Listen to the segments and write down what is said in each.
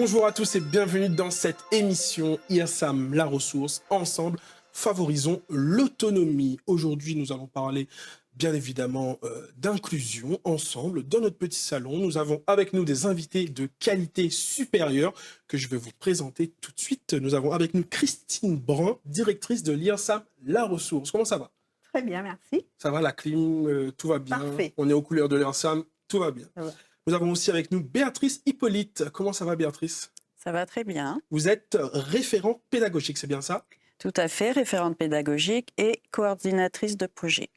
Bonjour à tous et bienvenue dans cette émission IRSAM, la ressource. Ensemble, favorisons l'autonomie. Aujourd'hui, nous allons parler bien évidemment d'inclusion. Ensemble, dans notre petit salon, nous avons avec nous des invités de qualité supérieure que je vais vous présenter tout de suite. Nous avons avec nous Christine Brun, directrice de l'IRSAM, la ressource. Comment ça va? Très bien, merci. Ça va, la clim, tout va bien. Parfait. On est aux couleurs de l'IRSAM, tout va bien. Ça va. Nous avons aussi avec nous Béatrice Hippolyte. Comment ça va, Béatrice? Ça va très bien. Vous êtes référent pédagogique, c'est bien ça? Tout à fait, référente pédagogique et coordinatrice de projet.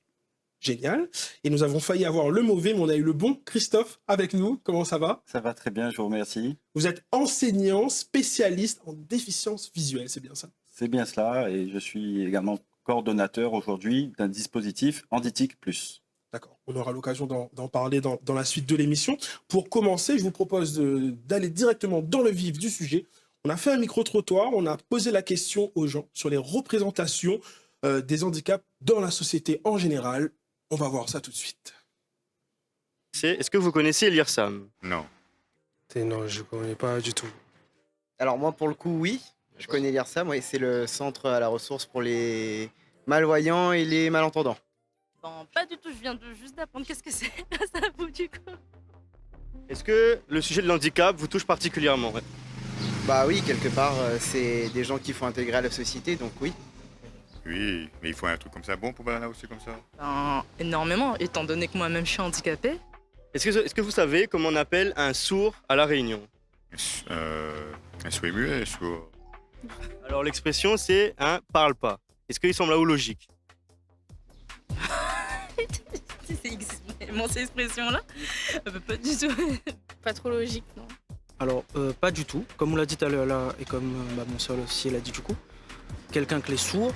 Génial. Et nous avons failli avoir le mauvais, mais on a eu le bon. Christophe, avec nous. Comment ça va? Ça va très bien, je vous remercie. Vous êtes enseignant spécialiste en déficience visuelle, c'est bien ça? C'est bien cela, et je suis également coordonnateur aujourd'hui d'un dispositif Handitic Plus. D'accord, on aura l'occasion d'en parler dans la suite de l'émission. Pour commencer, je vous propose d'aller directement dans le vif du sujet. On a fait un micro-trottoir, on a posé la question aux gens sur les représentations des handicaps dans la société en général. On va voir ça tout de suite. Est-ce que vous connaissez l'IRSAM? Non. Non, je ne connais pas du tout. Alors moi, pour le coup, oui. Je connais l'IRSAM, oui, c'est le centre à la ressource pour les malvoyants et les malentendants. Non, pas du tout, je viens juste d'apprendre qu'est-ce que c'est. Ça vous du coup. Est-ce que le sujet de l'handicap vous touche particulièrement? Bah oui, quelque part, c'est des gens qu'il faut intégrer à la société, donc oui. Oui, mais il faut un truc comme ça. Bon, pour là aussi comme ça. Ben, énormément, étant donné que moi-même je suis handicapée. Est-ce que vous savez comment on appelle un sourd à La Réunion? Un souhait muet, sourd. Alors l'expression c'est un parle pas. Est-ce qu'il semble là où logique? C'est exactement cette expression-là. Pas du tout. Pas trop logique, non. Alors, pas du tout. Comme on l'a dit tout à l'heure là, et comme mon soeur aussi l'a dit du coup, quelqu'un qui est sourd,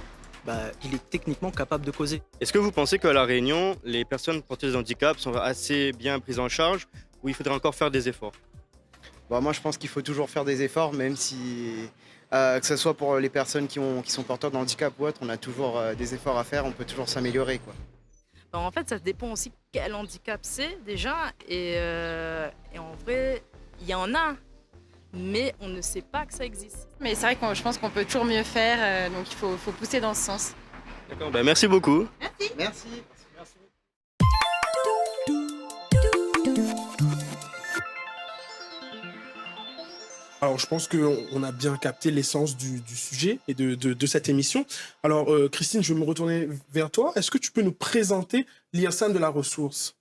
il est techniquement capable de causer. Est-ce que vous pensez qu'à La Réunion, les personnes porteuses de handicap sont assez bien prises en charge ou il faudrait encore faire des efforts? Bah, moi, je pense qu'il faut toujours faire des efforts, même si, que ce soit pour les personnes qui sont porteurs de handicap ou autre, on a toujours des efforts à faire, on peut toujours s'améliorer, quoi. Ben, en fait, ça dépend aussi quel handicap c'est déjà. Et en vrai, il y en a, mais on ne sait pas que ça existe. Mais c'est vrai que je pense qu'on peut toujours mieux faire, donc il faut pousser dans ce sens. D'accord, merci beaucoup. Merci. Alors, je pense qu'on a bien capté l'essence du sujet et de cette émission. Alors, Christine, je vais me retourner vers toi. Est-ce que tu peux nous présenter l'IRSAM de la ressource?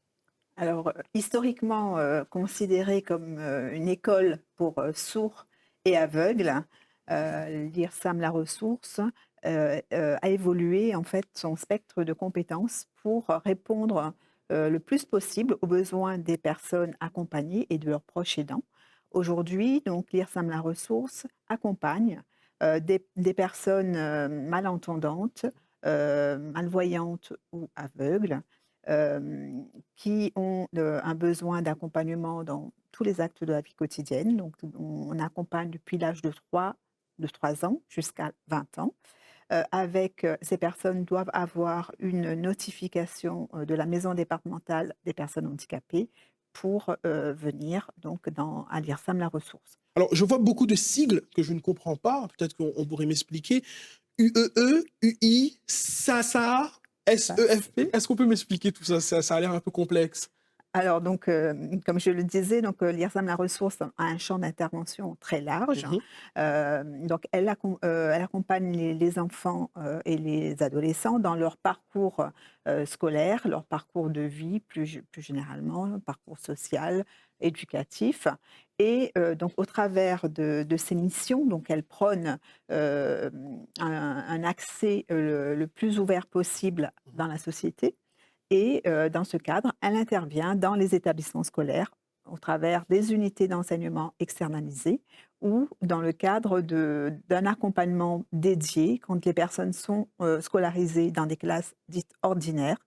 Alors, historiquement considéré comme une école pour sourds et aveugles, l'IRSAM La Ressource a évolué en fait son spectre de compétences pour répondre le plus possible aux besoins des personnes accompagnées et de leurs proches aidants. Aujourd'hui, donc l'IRSAM La Ressource accompagne des personnes malentendantes, malvoyantes ou aveugles qui ont un besoin d'accompagnement dans tous les actes de la vie quotidienne. Donc, on accompagne depuis l'âge de 3 ans jusqu'à 20 ans. Ces personnes doivent avoir une notification de la maison départementale des personnes handicapées pour venir donc à l'IRSAM La Ressource. Alors, je vois beaucoup de sigles que je ne comprends pas. Peut-être qu'on pourrait m'expliquer. UEE, UI, SASA, SEFP. Est-ce qu'on peut m'expliquer tout ça? Ça a l'air un peu complexe. Alors, donc, comme je le disais, l'IRSAM La Ressource a un champ d'intervention très large. Donc, elle accompagne les enfants et les adolescents dans leur parcours scolaire, leur parcours de vie, plus généralement, leur parcours social, éducatif. Et donc, au travers de ces missions, donc, elle prône un accès le plus ouvert possible dans la société. Et dans ce cadre, elle intervient dans les établissements scolaires au travers des unités d'enseignement externalisées ou dans le cadre d'un accompagnement dédié quand les personnes sont scolarisées dans des classes dites ordinaires.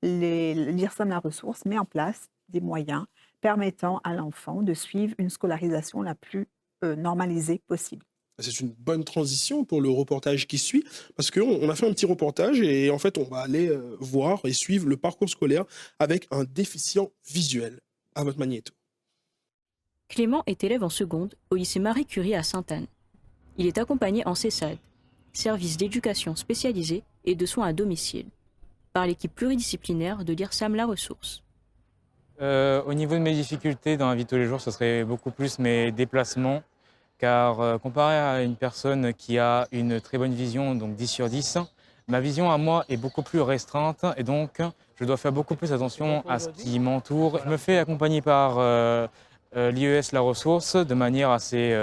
L'IRSAM La Ressource met en place des moyens permettant à l'enfant de suivre une scolarisation la plus normalisée possible. C'est une bonne transition pour le reportage qui suit, parce qu'on a fait un petit reportage et en fait, on va aller voir et suivre le parcours scolaire avec un déficient visuel. À votre magnéto. Clément est élève en seconde au lycée Marie Curie à Sainte-Anne. Il est accompagné en CESAD, service d'éducation spécialisée et de soins à domicile, par l'équipe pluridisciplinaire de l'IRSAM La Ressource. Au niveau de mes difficultés dans la vie de tous les jours, ce serait beaucoup plus mes déplacements, car comparé à une personne qui a une très bonne vision, donc 10 sur 10, ma vision à moi est beaucoup plus restreinte et donc je dois faire beaucoup plus attention à ce qui m'entoure. Je me fais accompagner par l'IES La Ressource de manière assez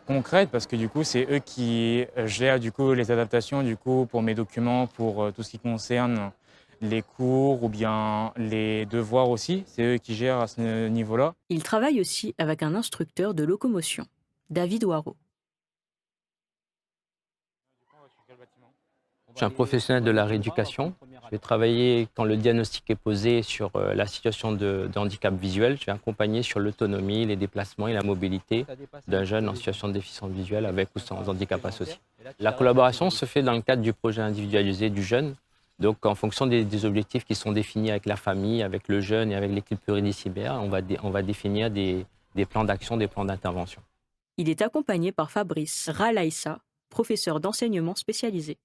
concrète parce que du coup c'est eux qui gèrent du coup les adaptations du coup pour mes documents, pour tout ce qui concerne les cours ou bien les devoirs aussi, c'est eux qui gèrent à ce niveau-là. Il travaille aussi avec un instructeur de locomotion, David Waro. Je suis un professionnel de la rééducation. Je vais travailler quand le diagnostic est posé sur la situation de handicap visuel. Je vais accompagner sur l'autonomie, les déplacements et la mobilité d'un jeune en situation de déficience visuelle avec ou sans handicap associé. La collaboration se fait dans le cadre du projet individualisé du jeune. Donc en fonction des objectifs qui sont définis avec la famille, avec le jeune et avec l'équipe pluridisciplinaire, on va définir des plans d'action, des plans d'intervention. Il est accompagné par Fabrice Ralaïssa, professeur d'enseignement spécialisé.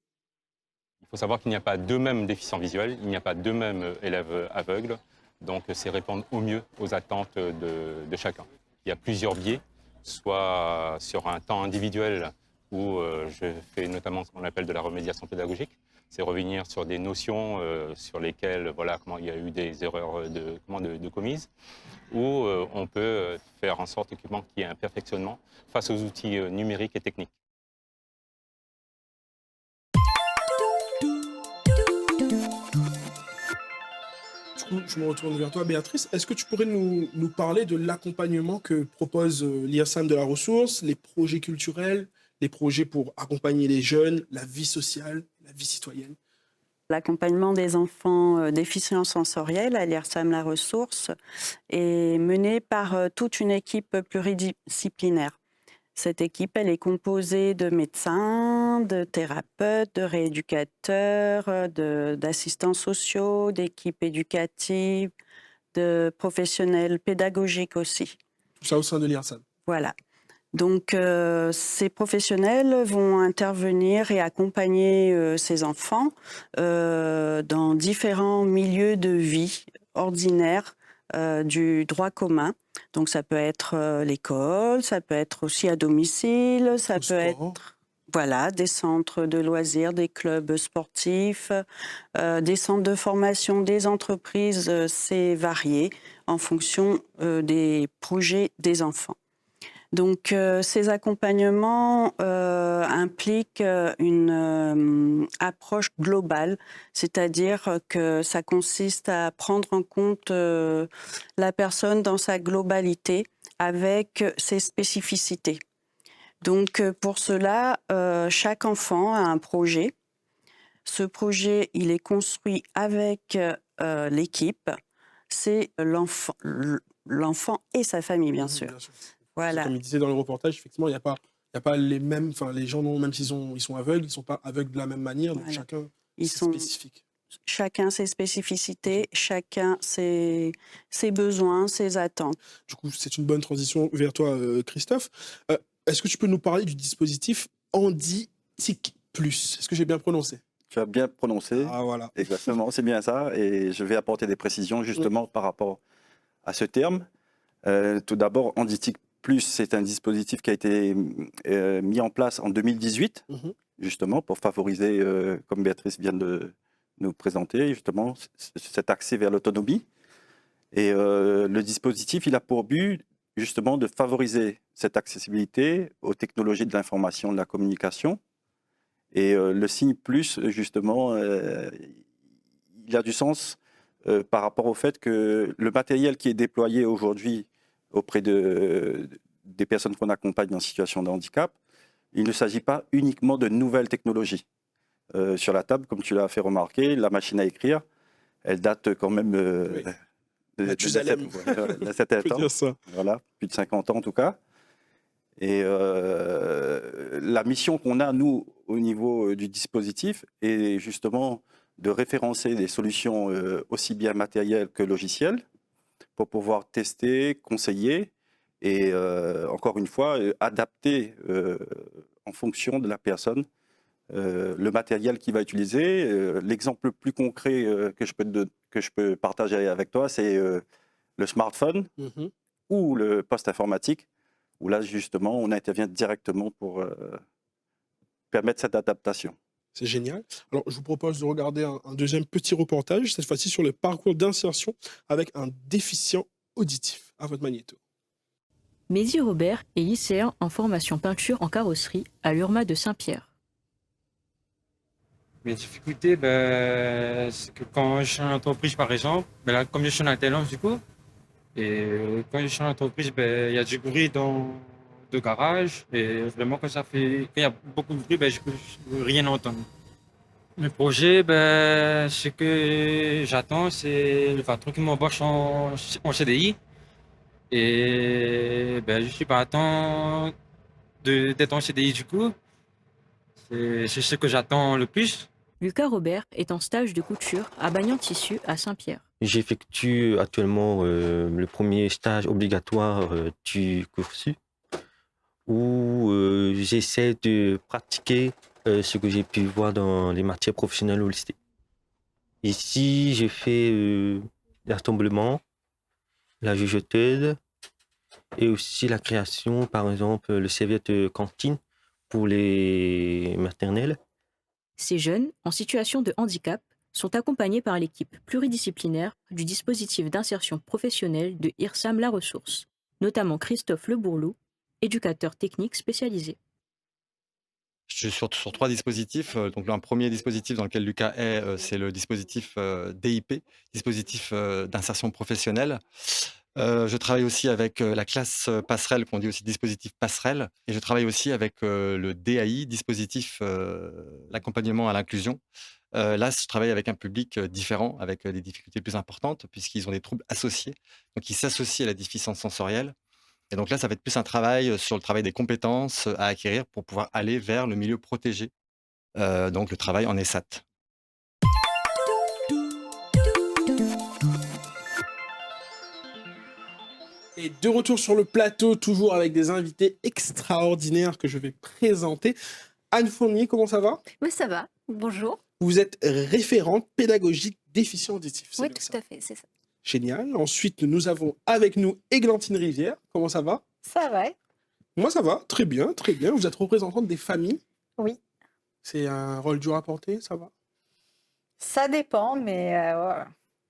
Il faut savoir qu'il n'y a pas deux mêmes déficients visuels, il n'y a pas deux mêmes élèves aveugles, donc c'est répondre au mieux aux attentes de chacun. Il y a plusieurs biais, soit sur un temps individuel où je fais notamment ce qu'on appelle de la remédiation pédagogique, c'est revenir sur des notions sur lesquelles voilà, comment il y a eu des erreurs de commises, ou on peut faire en sorte qu'il y ait un perfectionnement face aux outils numériques et techniques. Je me retourne vers toi, Béatrice. Est-ce que tu pourrais nous parler de l'accompagnement que propose l'IRSAM de la Ressource, les projets culturels, les projets pour accompagner les jeunes, la vie sociale, la vie citoyenne? L'accompagnement des enfants déficients sensoriels à l'IRSAM La Ressource est mené par toute une équipe pluridisciplinaire. Cette équipe, elle est composée de médecins, de thérapeutes, de rééducateurs, d'assistants sociaux, d'équipes éducatives, de professionnels pédagogiques aussi. Tout ça au sein de l'IRSAM. Voilà. Donc, ces professionnels vont intervenir et accompagner ces enfants dans différents milieux de vie ordinaires du droit commun. Donc, ça peut être l'école, ça peut être aussi à domicile, ça peut être voilà, des centres de loisirs, des clubs sportifs, des centres de formation, des entreprises, c'est varié en fonction des projets des enfants. Donc, ces accompagnements impliquent une approche globale, c'est-à-dire que ça consiste à prendre en compte la personne dans sa globalité avec ses spécificités. Donc, pour cela, chaque enfant a un projet. Ce projet, il est construit avec l'équipe. C'est l'enfant et sa famille, bien sûr. Voilà. Comme il disait dans le reportage, effectivement, il n'y a pas les mêmes, enfin les gens, même s'ils sont aveugles, ils ne sont pas aveugles de la même manière, donc Voilà. chacun Ils c'est sont spécifique. Chacun ses spécificités, chacun ses besoins, ses attentes. Du coup, c'est une bonne transition vers toi, Christophe. Est-ce que tu peux nous parler du dispositif Handitic Plus? Est-ce que j'ai bien prononcé? Tu as bien prononcé. Ah voilà. Exactement, c'est bien ça. Et je vais apporter des précisions justement par rapport à ce terme. Tout d'abord, Handitic Plus, c'est un dispositif qui a été mis en place en 2018, justement, pour favoriser, comme Béatrice vient de nous présenter, justement, cet accès vers l'autonomie. Et le dispositif, il a pour but, justement, de favoriser cette accessibilité aux technologies de l'information, de la communication. Et le signe plus, justement, il a du sens par rapport au fait que le matériel qui est déployé aujourd'hui auprès des personnes qu'on accompagne en situation de handicap, il ne s'agit pas uniquement de nouvelles technologies. Sur la table, comme tu l'as fait remarquer, la machine à écrire, elle date quand même de cette temps. Voilà, plus de 50 ans en tout cas. Et la mission qu'on a, nous, au niveau du dispositif, est justement de référencer des solutions aussi bien matérielles que logicielles pour pouvoir tester, conseiller et encore une fois, adapter en fonction de la personne le matériel qu'il va utiliser. L'exemple le plus concret que je peux partager avec toi, c'est le smartphone ou le poste informatique, où là, justement, on intervient directement pour permettre cette adaptation. C'est génial. Alors, je vous propose de regarder un deuxième petit reportage, cette fois-ci sur le parcours d'insertion avec un déficient auditif. À votre magnéto. Maisie Robert est lycéen en formation peinture en carrosserie à l'URMA de Saint-Pierre. Mes difficultés, c'est que quand je suis en entreprise, par exemple, là, comme je suis en alternance, du coup, et quand je suis en entreprise, il y a du bruit dans le garage, et vraiment, quand il y a beaucoup de bruit, je ne peux rien entendre. Le projet, ce que j'attends, c'est le patron qui m'embauche en CDI. Et je suis pas content d'être en CDI du coup. C'est ce que j'attends le plus. Lucas Robert est en stage de couture à Bagnan Tissu à Saint-Pierre. J'effectue actuellement le premier stage obligatoire du cursus où j'essaie de pratiquer ce que j'ai pu voir dans les matières professionnelles au lycée. Ici, j'ai fait l'assemblement, la jugeteuse et aussi la création, par exemple, le serviette cantine pour les maternelles. Ces jeunes, en situation de handicap, sont accompagnés par l'équipe pluridisciplinaire du dispositif d'insertion professionnelle de IRSAM La Ressource, notamment Christophe Lebourlou, éducateur technique spécialisé. Je suis sur 3 dispositifs. Donc, un premier dispositif dans lequel Lucas est, c'est le dispositif DIP, dispositif d'insertion professionnelle. Je travaille aussi avec la classe passerelle, qu'on dit aussi dispositif passerelle, et je travaille aussi avec le DAI, dispositif l'accompagnement à l'inclusion. Là, je travaille avec un public différent, avec des difficultés plus importantes, puisqu'ils ont des troubles associés, donc ils s'associent à la déficience sensorielle. Et donc là, ça va être plus un travail sur le travail des compétences à acquérir pour pouvoir aller vers le milieu protégé, donc le travail en ESAT. Et de retour sur le plateau, toujours avec des invités extraordinaires que je vais présenter. Anne Fournier, comment ça va? Oui, ça va. Bonjour. Vous êtes référente pédagogique déficient auditif. Oui, tout à fait, c'est ça. Génial. Ensuite, nous avons avec nous Églantine Rivière. Comment ça va? Ça va. Moi, ça va. Très bien, très bien. Vous êtes représentante des familles. Oui. C'est un rôle dur à porter, ça va? Ça dépend, mais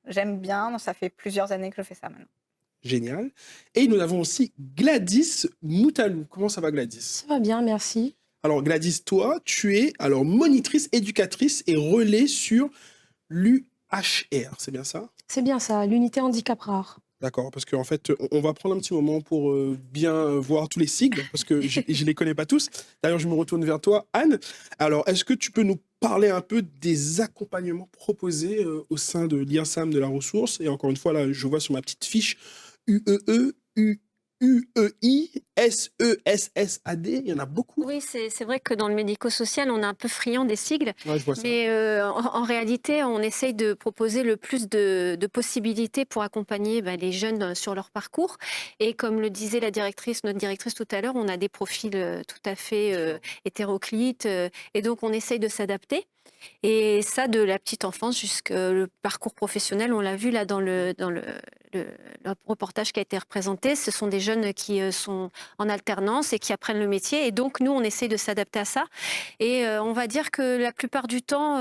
j'aime bien. Ça fait plusieurs années que je fais ça maintenant. Génial. Et nous avons aussi Gladys Moutalou. Comment ça va, Gladys? Ça va bien, merci. Alors, Gladys, toi, tu es alors monitrice, éducatrice et relais sur l'UHR, c'est bien ça? C'est bien ça, l'unité handicap rare. D'accord, parce qu'en fait, on va prendre un petit moment pour bien voir tous les sigles, parce que je ne les connais pas tous. D'ailleurs, je me retourne vers toi, Anne. Alors, est-ce que tu peux nous parler un peu des accompagnements proposés au sein de l'IRSAM de la ressource? Et encore une fois, là, je vois sur ma petite fiche UEE, UEI, SESSAD, il y en a beaucoup. Oui, c'est vrai que dans le médico-social, on est un peu friand des sigles. Ouais, je vois ça. Mais en réalité, on essaye de proposer le plus de possibilités pour accompagner les jeunes sur leur parcours. Et comme le disait notre directrice tout à l'heure, on a des profils tout à fait hétéroclites. Et donc, on essaye de s'adapter. Et ça, de la petite enfance jusqu'au parcours professionnel, on l'a vu là dans le reportage qui a été représenté, ce sont des jeunes qui sont en alternance et qui apprennent le métier. Et donc, nous, on essaye de s'adapter à ça. Et on va dire que la plupart du temps,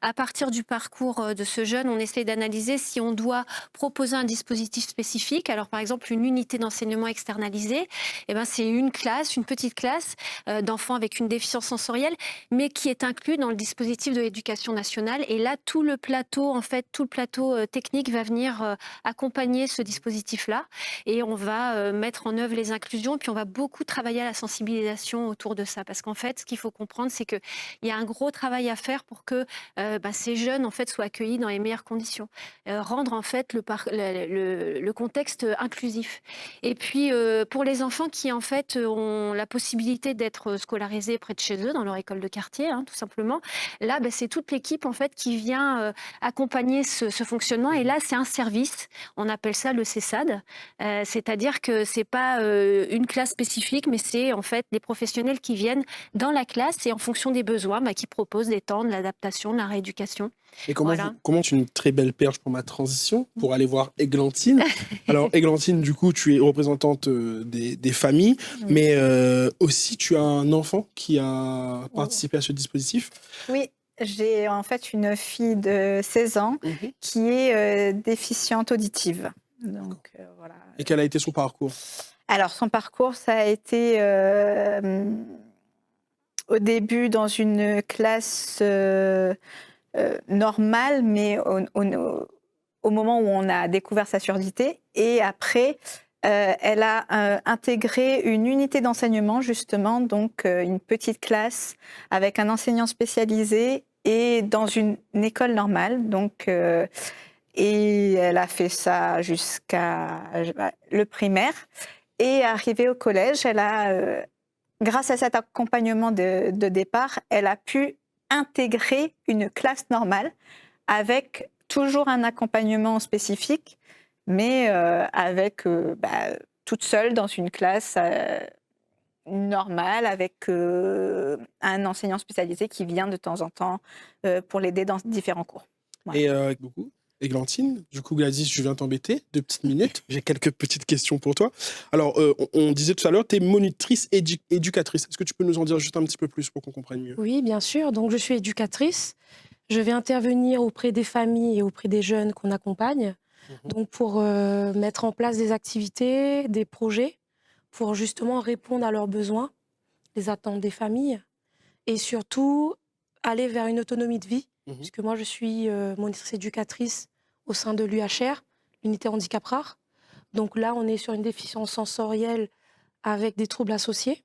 à partir du parcours de ce jeune, on essaie d'analyser si on doit proposer un dispositif spécifique. Alors, par exemple, une unité d'enseignement externalisée, c'est une petite classe d'enfants avec une déficience sensorielle, mais qui est inclus dans le dispositif de l'éducation nationale. Et là, tout le plateau technique va venir accompagner ce dispositif-là. Et on va mettre en œuvre les inclusions. Et puis, on va beaucoup travailler à la sensibilisation autour de ça. Parce qu'en fait, ce qu'il faut comprendre, c'est qu'il y a un gros travail à faire pour que ces jeunes, en fait, soient accueillis dans les meilleures conditions. Rendre, en fait, le contexte inclusif. Et puis, pour les enfants qui, en fait, ont la possibilité d'être scolarisés près de chez eux, dans leur école de quartier, tout simplement, là, c'est toute l'équipe, en fait, qui vient accompagner ce fonctionnement. Et là, c'est un service. On appelle ça le CESAD, c'est-à-dire que c'est pas une classe spécifique, mais c'est en fait des professionnels qui viennent dans la classe et en fonction des besoins, qui proposent des temps, de l'adaptation, de la rééducation. Et comment, Voilà. comment tu une très belle perche pour ma transition, pour aller voir Églantine. Alors, Églantine, du coup, tu es représentante des familles, mais aussi tu as un enfant qui a participé à ce dispositif. Oui, j'ai en fait une fille de 16 ans qui est déficiente auditive. Donc, voilà. Et quel a été son parcours? Alors, son parcours, ça a été au début dans une classe normale, mais au moment où on a découvert sa surdité. Et après, elle a intégré une unité d'enseignement, justement, donc une petite classe avec un enseignant spécialisé et dans une école normale. Donc, et elle a fait ça jusqu'à le primaire. Et arrivée au collège, elle a, grâce à cet accompagnement de départ, elle a pu intégrer une classe normale avec toujours un accompagnement spécifique, mais avec toute seule dans une classe normale avec un enseignant spécialisé qui vient de temps en temps pour l'aider dans différents cours. Voilà. Et beaucoup. Églantine, du coup, Gladys, je viens t'embêter 2 petites minutes. J'ai quelques petites questions pour toi. Alors, on disait tout à l'heure, tu es monitrice éducatrice. Est-ce que tu peux nous en dire juste un petit peu plus pour qu'on comprenne mieux? Oui, bien sûr. Donc, je suis éducatrice. Je vais intervenir auprès des familles et auprès des jeunes qu'on accompagne. Donc, pour mettre en place des activités, des projets, pour justement répondre à leurs besoins, les attentes des familles, et surtout aller vers une autonomie de vie, puisque moi, je suis monitrice éducatrice au sein de l'UHR, l'unité handicap rare. Donc là, on est sur une déficience sensorielle avec des troubles associés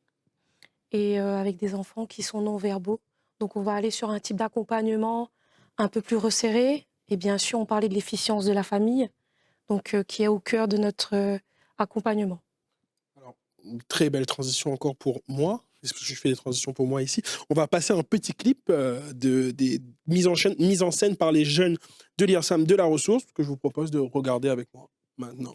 et avec des enfants qui sont non-verbaux. Donc on va aller sur un type d'accompagnement un peu plus resserré. Et bien sûr, on parlait de l'efficience de la famille, donc qui est au cœur de notre accompagnement. Une très belle transition encore pour moi. Je fais des transitions pour moi ici. On va passer un petit clip des mises en scène par les jeunes de l'IRSAM de la ressource que je vous propose de regarder avec moi maintenant.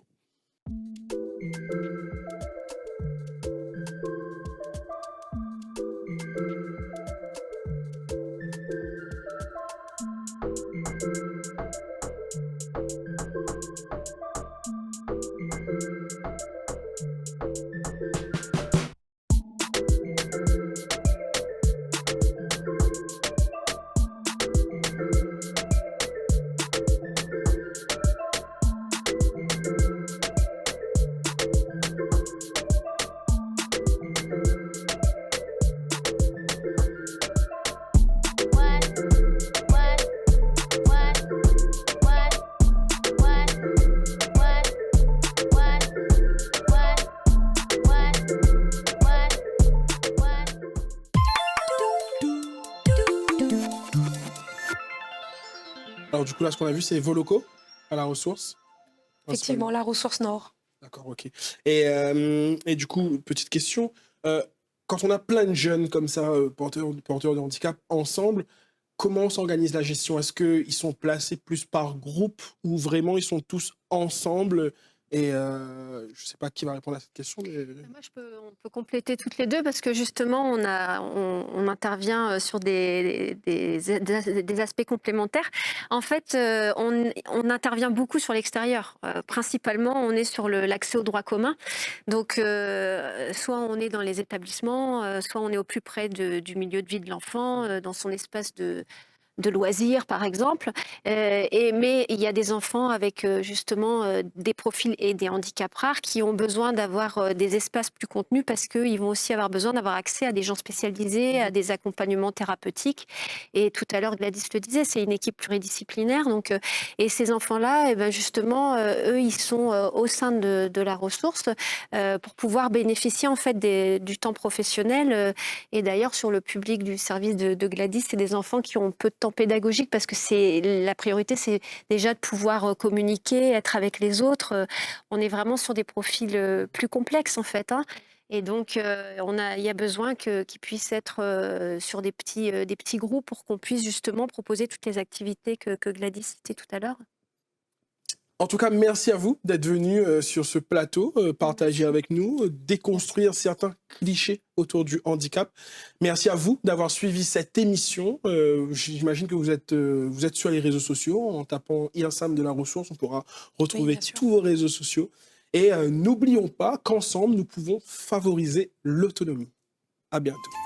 Alors du coup, là, ce qu'on a vu, c'est vos locaux à la ressource. Effectivement, la ressource nord. D'accord, ok. Et du coup, petite question. Quand on a plein de jeunes comme ça, porteurs de handicap, ensemble, comment s'organise la gestion? Est-ce qu'ils sont placés plus par groupe ou vraiment ils sont tous ensemble? Et je ne sais pas qui va répondre à cette question. Mais... Moi, on peut compléter toutes les deux parce que justement, on intervient sur des aspects complémentaires. En fait, on intervient beaucoup sur l'extérieur. Principalement, on est sur l'accès au droit commun. Donc, soit on est dans les établissements, soit on est au plus près du milieu de vie de l'enfant, dans son espace de loisirs, par exemple. Mais il y a des enfants avec justement des profils et des handicaps rares qui ont besoin d'avoir des espaces plus contenus parce qu'ils vont aussi avoir besoin d'avoir accès à des gens spécialisés, à des accompagnements thérapeutiques. Et tout à l'heure, Gladys le disait, c'est une équipe pluridisciplinaire. Donc, et ces enfants-là, justement, eux, ils sont au sein de la ressource pour pouvoir bénéficier en fait du temps professionnel. Et d'ailleurs, sur le public du service de Gladys, c'est des enfants qui ont peu de temps pédagogique parce que la priorité, c'est déjà de pouvoir communiquer, être avec les autres. On est vraiment sur des profils plus complexes en fait. Et donc, il y a besoin qu'ils puissent être sur des petits groupes pour qu'on puisse justement proposer toutes les activités que Gladys citait tout à l'heure. En tout cas, merci à vous d'être venu sur ce plateau, partager avec nous, déconstruire certains clichés autour du handicap. Merci à vous d'avoir suivi cette émission. J'imagine que vous êtes sur les réseaux sociaux. En tapant IRSAM de la ressource, on pourra retrouver tous vos réseaux sociaux. Et n'oublions pas qu'ensemble, nous pouvons favoriser l'autonomie. À bientôt.